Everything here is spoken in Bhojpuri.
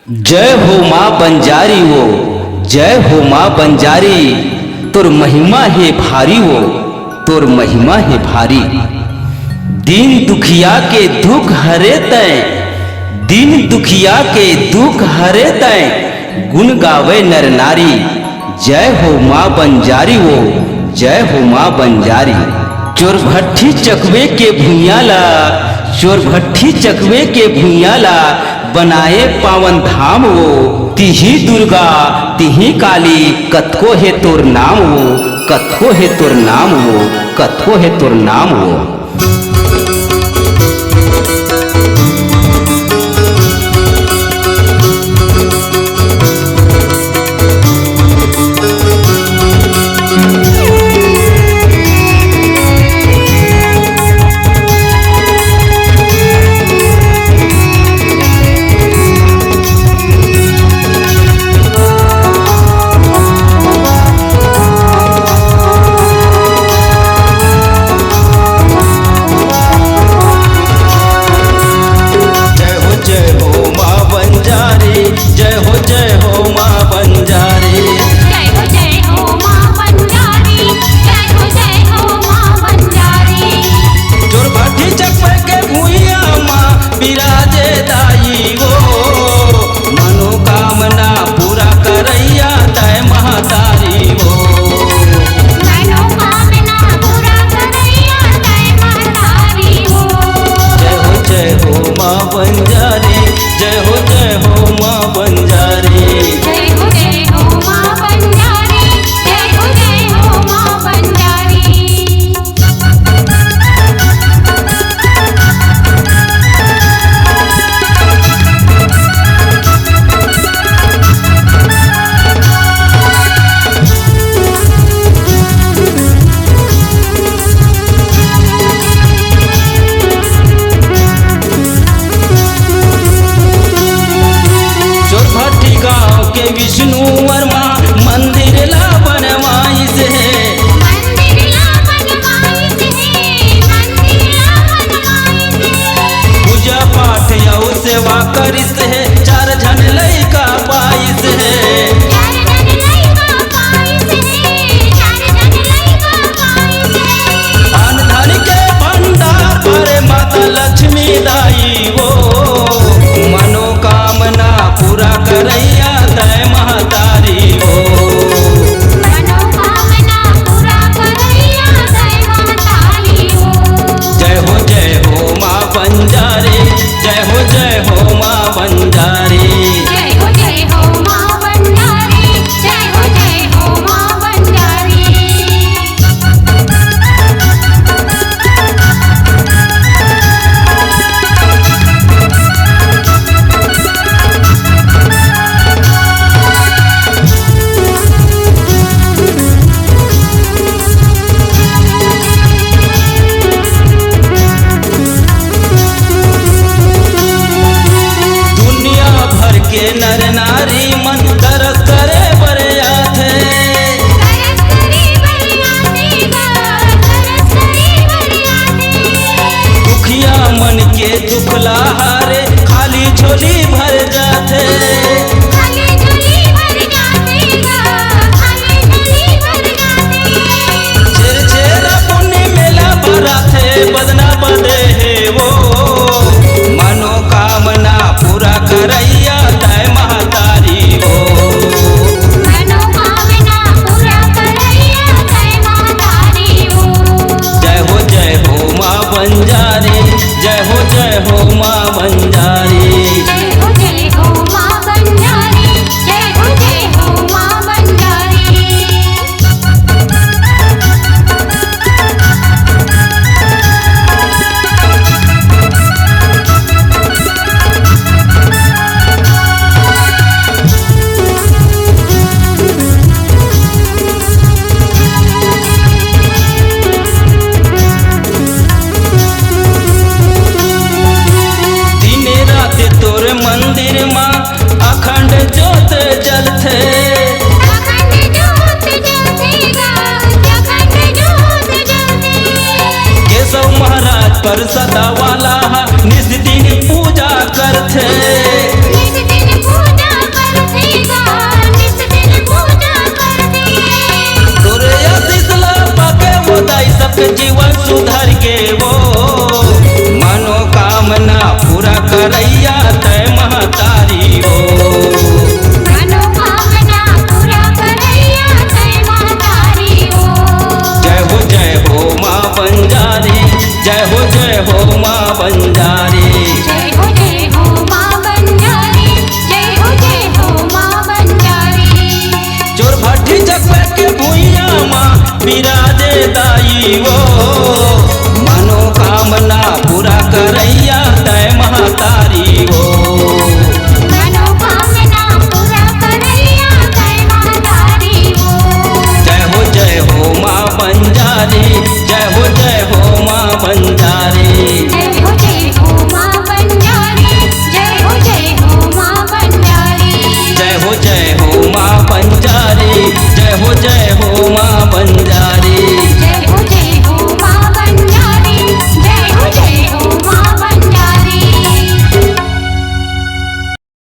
जय हो माँ बंजारी वो, जय हो माँ बंजारी। तोर महिमा है भारी वो, तोर महिमा है भारी। दीन दुखिया के दुख हरे तय, दीन दुखिया के दुख हरे तय। गुण गावे नर नारी। जय हो माँ बंजारी वो, जय हो माँ बंजारी। चोर भट्ठी चकवे के भुइयाला, चोर भट्ठी चकवे के भुइयाला बनाए पावन धाम वो। तिही दुर्गा तिही काली, कतको है तोर नाम वो, कतको है तोर नाम वो, कतको है तोर नाम वो। विष्णु वर्मा मंदिर ला बनवाई से, मंदिर ला बनवाई से, मंदिर ला बनवाई से। पूजा पाठ यौ सेवा करी से, चार जन लइका पाई से, चार जन लइका पाई से, चार जन लइका पाई से। अन्न धन के भंडार भरे माता लक्ष्मी दाई वो, मनोकामना पूरा करैया तय महतारी हो। मनोकामना पूरा करैया तय महतारी हो। जय हो माँ बंजारी, जय हो माँ बंजारी। जय हो माँ बंजारी, जय हो माँ बंजारी। के नर नारी मन तरस करे बरियात है, तरस करे बरियात है, तरस करे बरियात है। दुखिया मन के दुखला हारे खाली झोली भर जाते, खाली झोली भर जाते, खाली झोली भर जाते। चेर चेरा पुण्य मेला भराते, बदना बदे है वो, मनोकामना पूरा करैया तय महतारी हो। मनोकामना पूरा करैया तय महतारी हो। जय हो माँ बंजारी, जय हो माँ बंजारी। जय हो माँ बंजारी, जय हो माँ बंजारी। मंदिर माँ अखंड ज्योत जलते, अखंड ज्योत जलते, अखंड ज्योत जलते। केशव महाराज पर सदा वाला निस दिन पूजा करते, निस दिन पूजा तक जीवन सुधर के वो मनोकामना पूरा करैया तय महतारी हो। मनोकामना पूरा करैया तय महतारी हो। जय हो माँ बंजारी, जय हो माँ बंजारी। जय हो माँ बंजारी, जय हो माँ बंजारी। चोर भट्टी जगह के भुइया माँ विराजे दाई वो मनोकामना पूरा करैया तय महतारी हो। मनोकामना पूरा करैया तय महतारी हो। जय हो माँ बंजारी, जय हो माँ बंजारी। जय हो माँ बंजारी, जय हो माँ बंजारी। जय हो माँ बंजारी, जय हो माँ बंजारी।